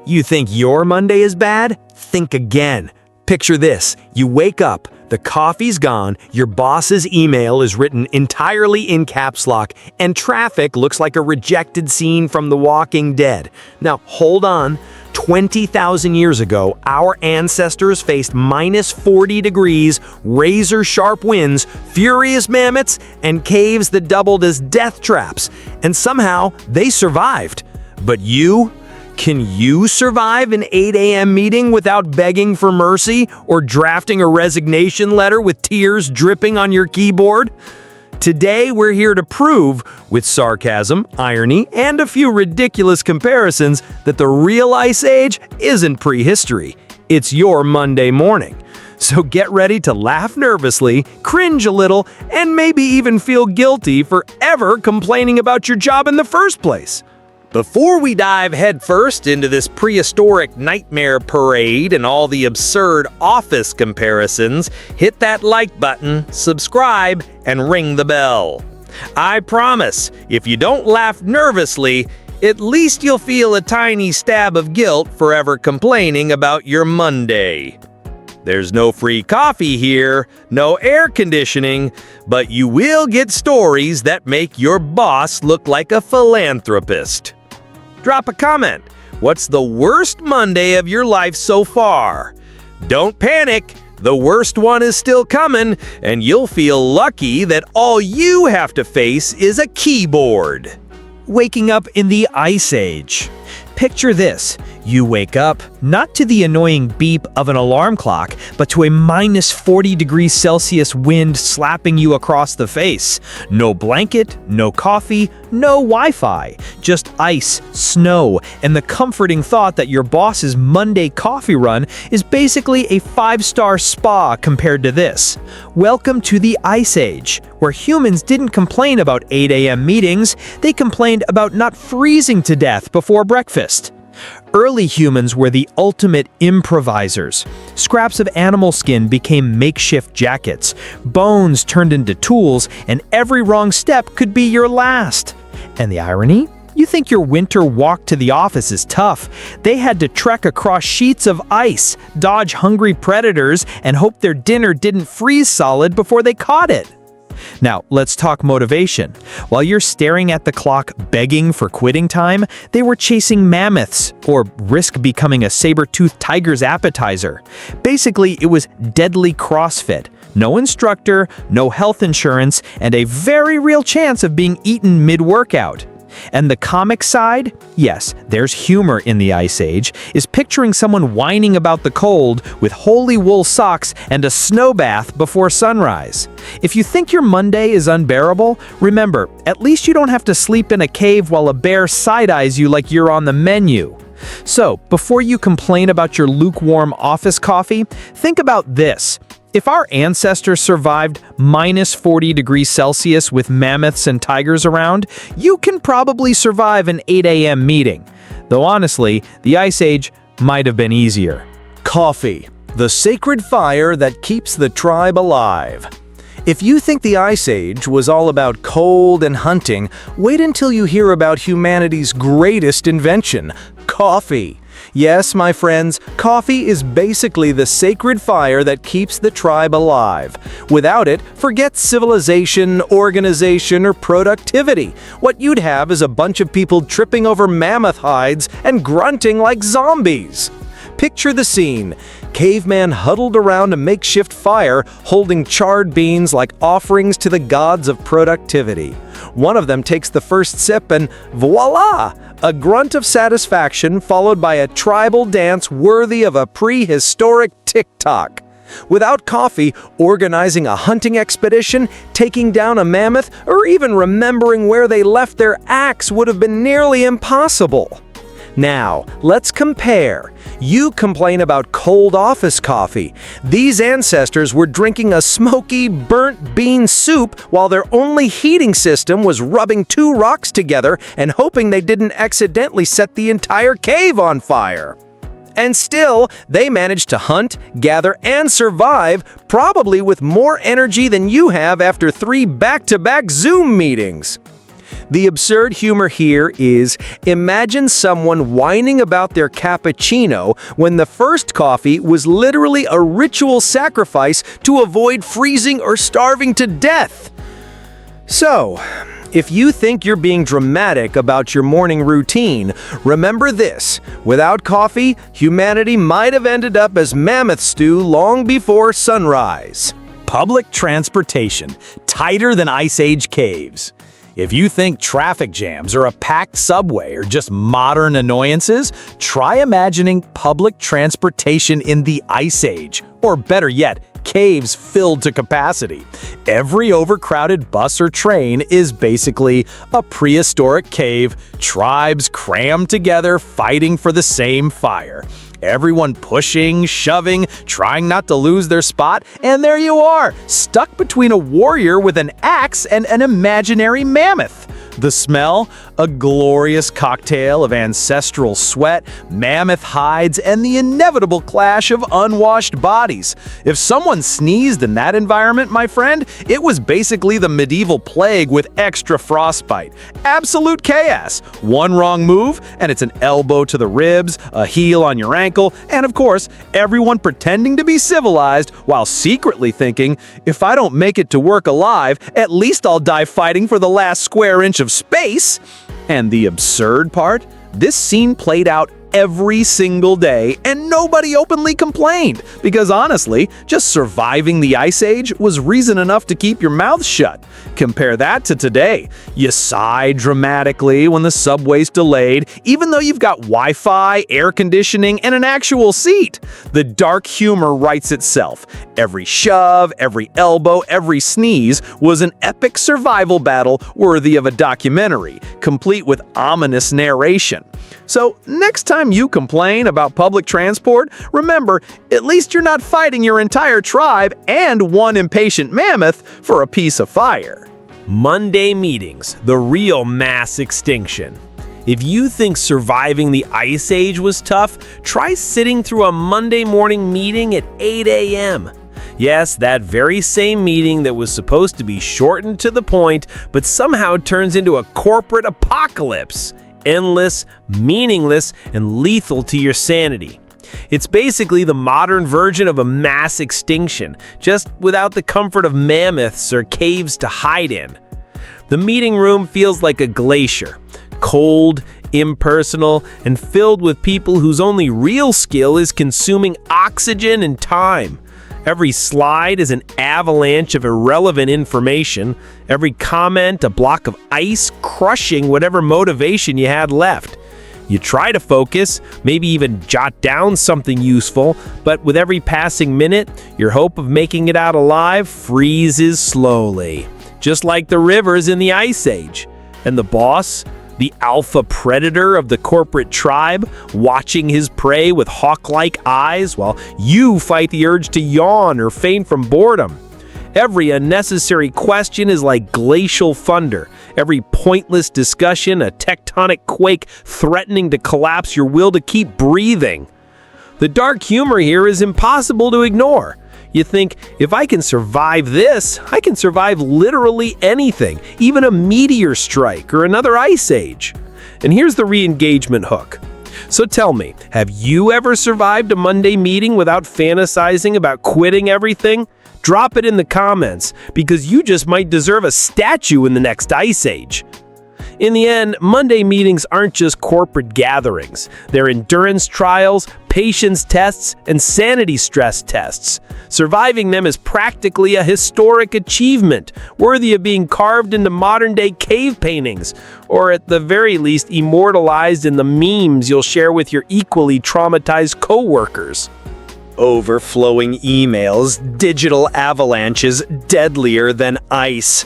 You think your Monday is bad? Think again. Picture this. You wake up, the coffee's gone, your boss's email is written entirely in caps lock, and traffic looks like a rejected scene from The Walking Dead. Now, hold on. 20,000 years ago, our ancestors faced minus 40 degrees, razor-sharp winds, furious mammoths, and caves that doubled as death traps. And somehow, they survived. But you? Can you survive an 8 a.m. meeting without begging for mercy or drafting a resignation letter with tears dripping on your keyboard? Today, we're here to prove, with sarcasm, irony, and a few ridiculous comparisons, that the real Ice Age isn't prehistory. It's your Monday morning. So get ready to laugh nervously, cringe a little, and maybe even feel guilty for ever complaining about your job in the first place. Before we dive headfirst into this prehistoric nightmare parade and all the absurd office comparisons, hit that like button, subscribe, and ring the bell. I promise, if you don't laugh nervously, at least you'll feel a tiny stab of guilt for ever complaining about your Monday. There's no free coffee here, no air conditioning, but you will get stories that make your boss look like a philanthropist. Drop a comment. What's the worst Monday of your life so far? Don't panic. The worst one is still coming, and you'll feel lucky that all you have to face is a keyboard. Waking up in the Ice Age. Picture this. You wake up, not to the annoying beep of an alarm clock, but to a minus 40 degrees Celsius wind slapping you across the face. No blanket, no coffee, no Wi-Fi, just ice, snow, and the comforting thought that your boss's Monday coffee run is basically a 5-star spa compared to this. Welcome to the Ice Age, where humans didn't complain about 8 a.m. meetings, they complained about not freezing to death before breakfast. Early humans were the ultimate improvisers. Scraps of animal skin became makeshift jackets, bones turned into tools, and every wrong step could be your last. And the irony? You think your winter walk to the office is tough. They had to trek across sheets of ice, dodge hungry predators, and hope their dinner didn't freeze solid before they caught it. Now, let's talk motivation. While you're staring at the clock begging for quitting time, they were chasing mammoths, or risk becoming a saber-tooth tiger's appetizer. Basically, it was deadly CrossFit. No instructor, no health insurance, and a very real chance of being eaten mid-workout. And the comic side? Yes, there's humor in the Ice Age, is picturing someone whining about the cold with holy wool socks and a snow bath before sunrise. If you think your Monday is unbearable, remember, at least you don't have to sleep in a cave while a bear side-eyes you like you're on the menu. So, before you complain about your lukewarm office coffee, think about this. If our ancestors survived minus 40 degrees Celsius with mammoths and tigers around, you can probably survive an 8 a.m. meeting. Though honestly, the Ice Age might have been easier. Coffee, the sacred fire that keeps the tribe alive. If you think the Ice Age was all about cold and hunting, wait until you hear about humanity's greatest invention, coffee. Yes, my friends, coffee is basically the sacred fire that keeps the tribe alive. Without it, forget civilization, organization, or productivity. What you'd have is a bunch of people tripping over mammoth hides and grunting like zombies. Picture the scene. Caveman huddled around a makeshift fire, holding charred beans like offerings to the gods of productivity. One of them takes the first sip and voila! A grunt of satisfaction followed by a tribal dance worthy of a prehistoric TikTok. Without coffee, organizing a hunting expedition, taking down a mammoth, or even remembering where they left their axe would have been nearly impossible. Now, let's compare. You complain about cold office coffee. These ancestors were drinking a smoky, burnt bean soup while their only heating system was rubbing 2 rocks together and hoping they didn't accidentally set the entire cave on fire. And still, they managed to hunt, gather, and survive, probably with more energy than you have after 3 back-to-back Zoom meetings. The absurd humor here is, imagine someone whining about their cappuccino when the first coffee was literally a ritual sacrifice to avoid freezing or starving to death. So, if you think you're being dramatic about your morning routine, remember this: without coffee, humanity might have ended up as mammoth stew long before sunrise. Public transportation, tighter than Ice Age caves. If you think traffic jams or a packed subway are just modern annoyances, try imagining public transportation in the Ice Age, or better yet, caves filled to capacity. Every overcrowded bus or train is basically a prehistoric cave, tribes crammed together fighting for the same fire. Everyone pushing, shoving, trying not to lose their spot, and there you are, stuck between a warrior with an axe and an imaginary mammoth. The smell? A glorious cocktail of ancestral sweat, mammoth hides, and the inevitable clash of unwashed bodies. If someone sneezed in that environment, my friend, it was basically the medieval plague with extra frostbite. Absolute chaos. One wrong move, and it's an elbow to the ribs, a heel on your ankle, and of course, everyone pretending to be civilized while secretly thinking, if I don't make it to work alive, at least I'll die fighting for the last square inch of space. And the absurd part? This scene played out every single day, and nobody openly complained, because honestly, just surviving the Ice Age was reason enough to keep your mouth shut. Compare that to today. You sigh dramatically when the subway's delayed, even though you've got Wi-Fi, air conditioning, and an actual seat. The dark humor writes itself. Every shove, every elbow, every sneeze was an epic survival battle worthy of a documentary, complete with ominous narration. So, next time you complain about public transport, remember, at least you're not fighting your entire tribe and one impatient mammoth for a piece of fire. Monday meetings, the real mass extinction. If you think surviving the Ice Age was tough, try sitting through a Monday morning meeting at 8 a.m. Yes, that very same meeting that was supposed to be shortened to the point, but somehow turns into a corporate apocalypse. Endless, meaningless, and lethal to your sanity. It's basically the modern version of a mass extinction, just without the comfort of mammoths or caves to hide in. The meeting room feels like a glacier, cold, impersonal, and filled with people whose only real skill is consuming oxygen and time. Every slide is an avalanche of irrelevant information, every comment a block of ice crushing whatever motivation you had left. You try to focus, maybe even jot down something useful, but with every passing minute, your hope of making it out alive freezes slowly, just like the rivers in the Ice Age. And the boss, the alpha predator of the corporate tribe, watching his prey with hawk-like eyes while you fight the urge to yawn or faint from boredom. Every unnecessary question is like glacial thunder. Every pointless discussion, a tectonic quake threatening to collapse your will to keep breathing. The dark humor here is impossible to ignore. You think, if I can survive this, I can survive literally anything, even a meteor strike or another ice age. And here's the re-engagement hook. So tell me, have you ever survived a Monday meeting without fantasizing about quitting everything? Drop it in the comments, because you just might deserve a statue in the next Ice Age. In the end, Monday meetings aren't just corporate gatherings. They're endurance trials, patience tests, and sanity stress tests. Surviving them is practically a historic achievement, worthy of being carved into modern-day cave paintings, or at the very least immortalized in the memes you'll share with your equally traumatized coworkers. Overflowing emails, digital avalanches, deadlier than ice.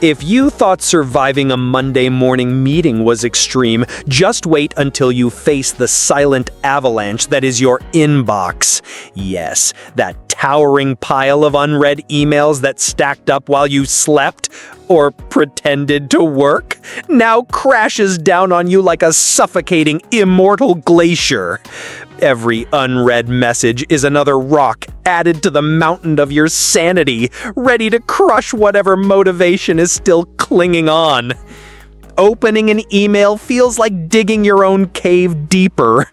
If you thought surviving a Monday morning meeting was extreme, just wait until you face the silent avalanche that is your inbox. Yes, that towering pile of unread emails that stacked up while you slept or pretended to work now crashes down on you like a suffocating immortal glacier. Every unread message is another rock added to the mountain of your sanity, ready to crush whatever motivation is still clinging on. Opening an email feels like digging your own cave deeper.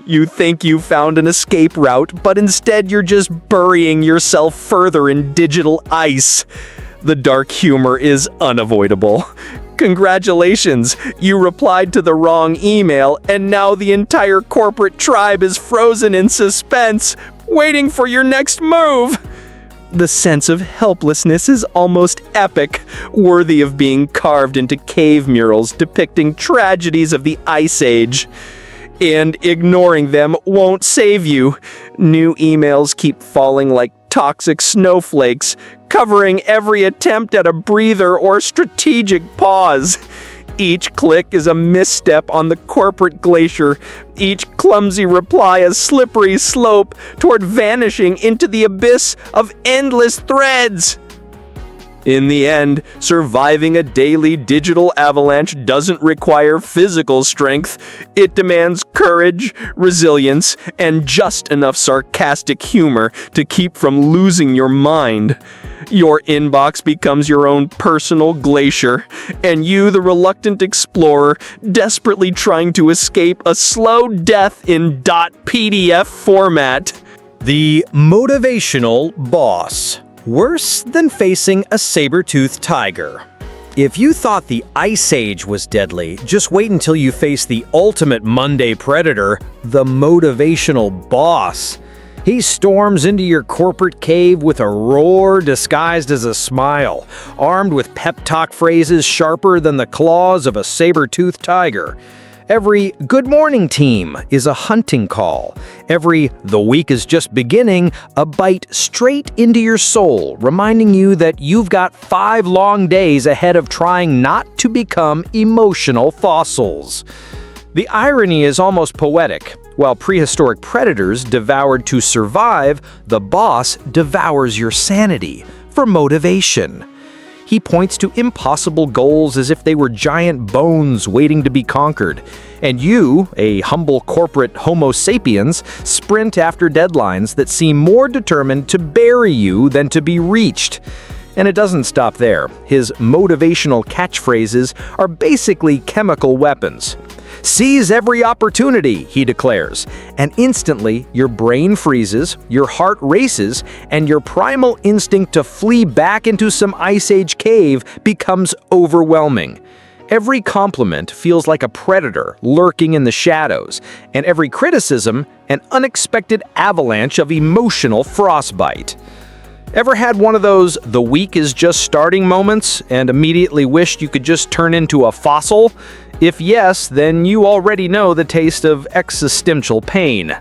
You think you found an escape route, but instead you're just burying yourself further in digital ice. The dark humor is unavoidable. Congratulations, you replied to the wrong email, and now the entire corporate tribe is frozen in suspense, waiting for your next move. The sense of helplessness is almost epic, worthy of being carved into cave murals depicting tragedies of the Ice Age. And ignoring them won't save you. New emails keep falling like toxic snowflakes, covering every attempt at a breather or strategic pause. Each click is a misstep on the corporate glacier, each clumsy reply a slippery slope toward vanishing into the abyss of endless threads. In the end, surviving a daily digital avalanche doesn't require physical strength. It demands courage, resilience, and just enough sarcastic humor to keep from losing your mind. Your inbox becomes your own personal glacier, and you, the reluctant explorer, desperately trying to escape a slow death in .pdf format. The motivational boss. Worse than facing a saber-toothed tiger. If you thought the Ice Age was deadly, just wait until you face the ultimate Monday predator, the motivational boss. He storms into your corporate cave with a roar disguised as a smile, armed with pep talk phrases sharper than the claws of a saber-toothed tiger. Every "Good morning, team" is a hunting call. Every "The week is just beginning" a bite straight into your soul, reminding you that you've got 5 long days ahead of trying not to become emotional fossils. The irony is almost poetic. While prehistoric predators devoured to survive, the boss devours your sanity for motivation. He points to impossible goals as if they were giant bones waiting to be conquered. And you, a humble corporate Homo sapiens, sprint after deadlines that seem more determined to bury you than to be reached. And it doesn't stop there. His motivational catchphrases are basically chemical weapons. "Seize every opportunity," he declares, and instantly your brain freezes, your heart races, and your primal instinct to flee back into some Ice Age cave becomes overwhelming. Every compliment feels like a predator lurking in the shadows, and every criticism an unexpected avalanche of emotional frostbite. Ever had one of those "the week is just starting" moments and immediately wished you could just turn into a fossil? If yes, then you already know the taste of existential pain.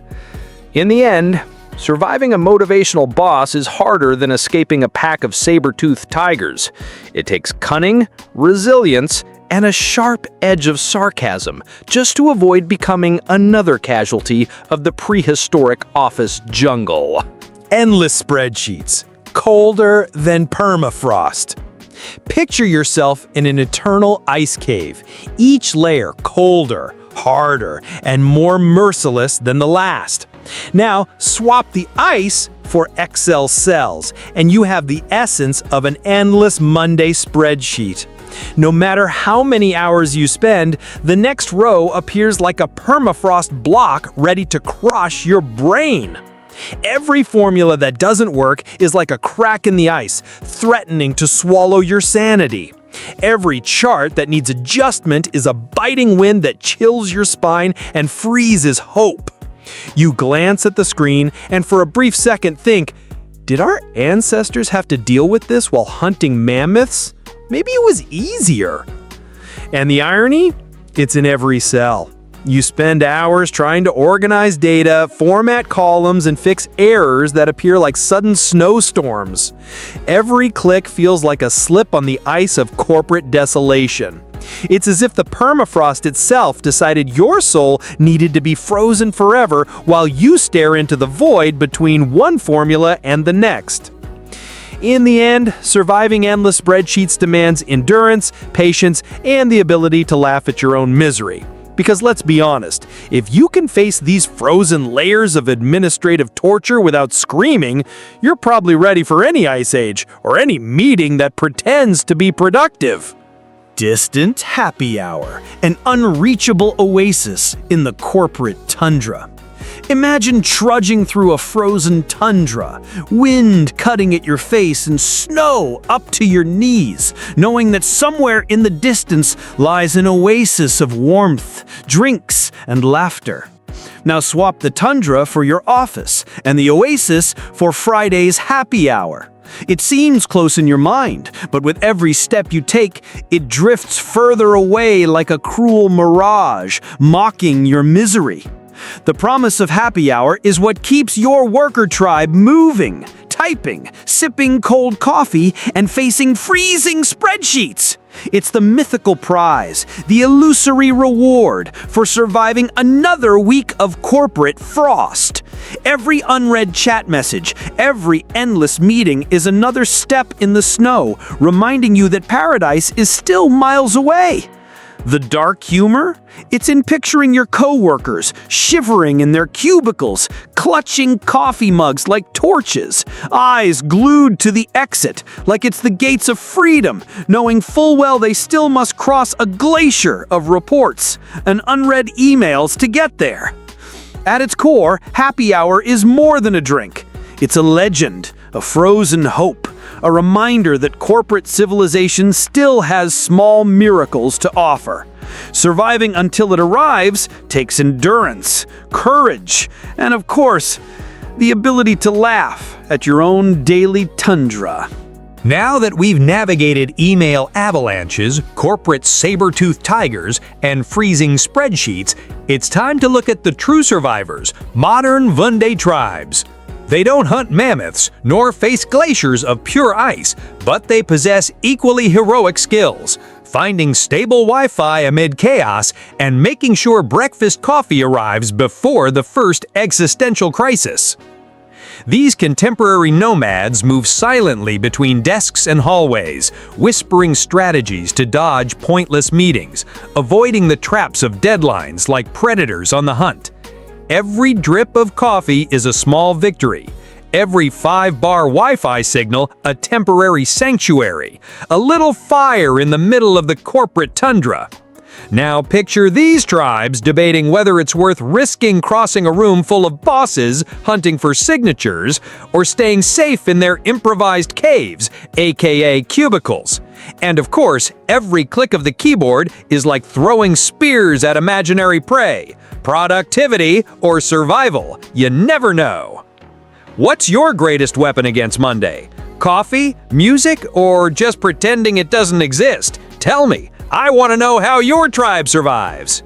In the end, surviving a motivational boss is harder than escaping a pack of saber-toothed tigers. It takes cunning, resilience, and a sharp edge of sarcasm just to avoid becoming another casualty of the prehistoric office jungle. Endless spreadsheets, colder than permafrost. Picture yourself in an eternal ice cave, each layer colder, harder, and more merciless than the last. Now, swap the ice for Excel cells, and you have the essence of an endless Monday spreadsheet. No matter how many hours you spend, the next row appears like a permafrost block ready to crush your brain. Every formula that doesn't work is like a crack in the ice, threatening to swallow your sanity. Every chart that needs adjustment is a biting wind that chills your spine and freezes hope. You glance at the screen and for a brief second think, did our ancestors have to deal with this while hunting mammoths? Maybe it was easier. And the irony? It's in every cell. You spend hours trying to organize data, format columns, and fix errors that appear like sudden snowstorms. Every click feels like a slip on the ice of corporate desolation. It's as if the permafrost itself decided your soul needed to be frozen forever while you stare into the void between one formula and the next. In the end, surviving endless spreadsheets demands endurance, patience, and the ability to laugh at your own misery. Because let's be honest, if you can face these frozen layers of administrative torture without screaming, you're probably ready for any Ice Age or any meeting that pretends to be productive. Distant happy hour, an unreachable oasis in the corporate tundra. Imagine trudging through a frozen tundra, wind cutting at your face and snow up to your knees, knowing that somewhere in the distance lies an oasis of warmth, drinks, and laughter. Now swap the tundra for your office and the oasis for Friday's happy hour. It seems close in your mind, but with every step you take, it drifts further away like a cruel mirage, mocking your misery. The promise of happy hour is what keeps your worker tribe moving, typing, sipping cold coffee, and facing freezing spreadsheets. It's the mythical prize, the illusory reward for surviving another week of corporate frost. Every unread chat message, every endless meeting is another step in the snow, reminding you that paradise is still miles away. The dark humor? It's in picturing your coworkers, shivering in their cubicles, clutching coffee mugs like torches, eyes glued to the exit like it's the gates of freedom, knowing full well they still must cross a glacier of reports and unread emails to get there. At its core, happy hour is more than a drink. It's a legend, a frozen hope, a reminder that corporate civilization still has small miracles to offer. Surviving until it arrives takes endurance, courage, and of course, the ability to laugh at your own daily tundra. Now that we've navigated email avalanches, corporate saber-tooth tigers, and freezing spreadsheets, it's time to look at the true survivors, modern Vunde tribes. They don't hunt mammoths, nor face glaciers of pure ice, but they possess equally heroic skills, finding stable Wi-Fi amid chaos and making sure breakfast coffee arrives before the first existential crisis. These contemporary nomads move silently between desks and hallways, whispering strategies to dodge pointless meetings, avoiding the traps of deadlines like predators on the hunt. Every drip of coffee is a small victory. Every 5-bar Wi-Fi signal a temporary sanctuary, a little fire in the middle of the corporate tundra. Now picture these tribes debating whether it's worth risking crossing a room full of bosses hunting for signatures or staying safe in their improvised caves, aka cubicles. And of course, every click of the keyboard is like throwing spears at imaginary prey. Productivity or survival, you never know. What's your greatest weapon against Monday? Coffee, music, or just pretending it doesn't exist? Tell me. I want to know how your tribe survives.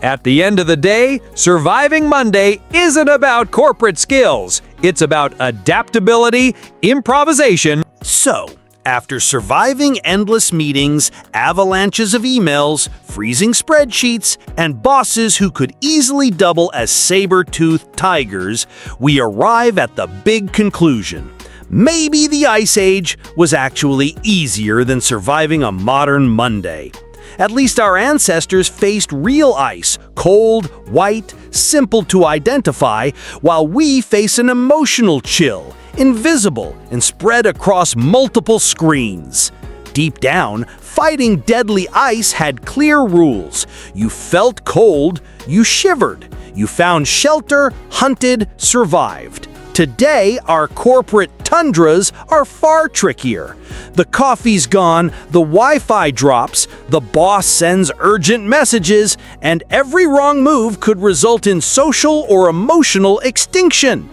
At the end of the day, surviving Monday isn't about corporate skills. It's about adaptability, improvisation. So, after surviving endless meetings, avalanches of emails, freezing spreadsheets, and bosses who could easily double as saber-toothed tigers, we arrive at the big conclusion. Maybe the Ice Age was actually easier than surviving a modern Monday. At least our ancestors faced real ice, cold, white, simple to identify, while we face an emotional chill, invisible and spread across multiple screens. Deep down, fighting deadly ice had clear rules. You felt cold, you shivered. You found shelter, hunted, survived. Today, our corporate tundras are far trickier. The coffee's gone, the Wi-Fi drops, the boss sends urgent messages, and every wrong move could result in social or emotional extinction.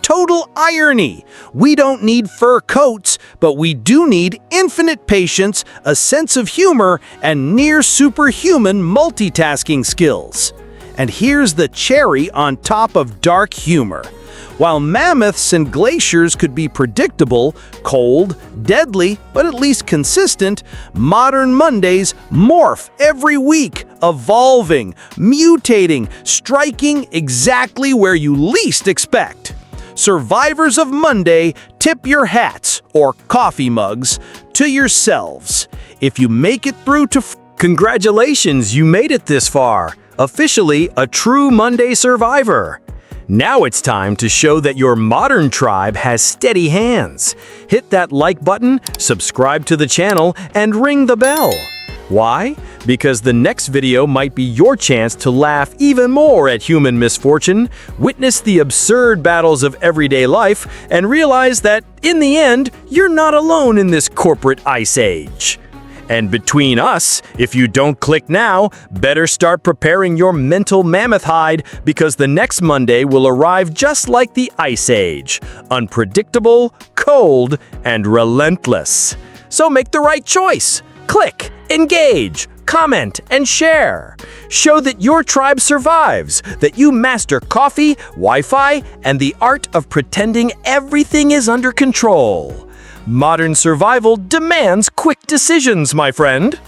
Total irony. We don't need fur coats, but we do need infinite patience, a sense of humor, and near superhuman multitasking skills. And here's the cherry on top of dark humor. While mammoths and glaciers could be predictable, cold, deadly, but at least consistent, modern Mondays morph every week, evolving, mutating, striking exactly where you least expect. Survivors of Monday, tip your hats, or coffee mugs, to yourselves. If you make it through to Congratulations, you made it this far. Officially a true Monday survivor. Now it's time to show that your modern tribe has steady hands. Hit that like button, subscribe to the channel, and ring the bell. Why? Because the next video might be your chance to laugh even more at human misfortune, witness the absurd battles of everyday life, and realize that, in the end, you're not alone in this corporate ice age. And between us, if you don't click now, better start preparing your mental mammoth hide, because the next Monday will arrive just like the Ice Age, unpredictable, cold, and relentless. So make the right choice. Click, engage, comment, and share. Show that your tribe survives, that you master coffee, Wi-Fi, and the art of pretending everything is under control. Modern survival demands quick decisions, my friend.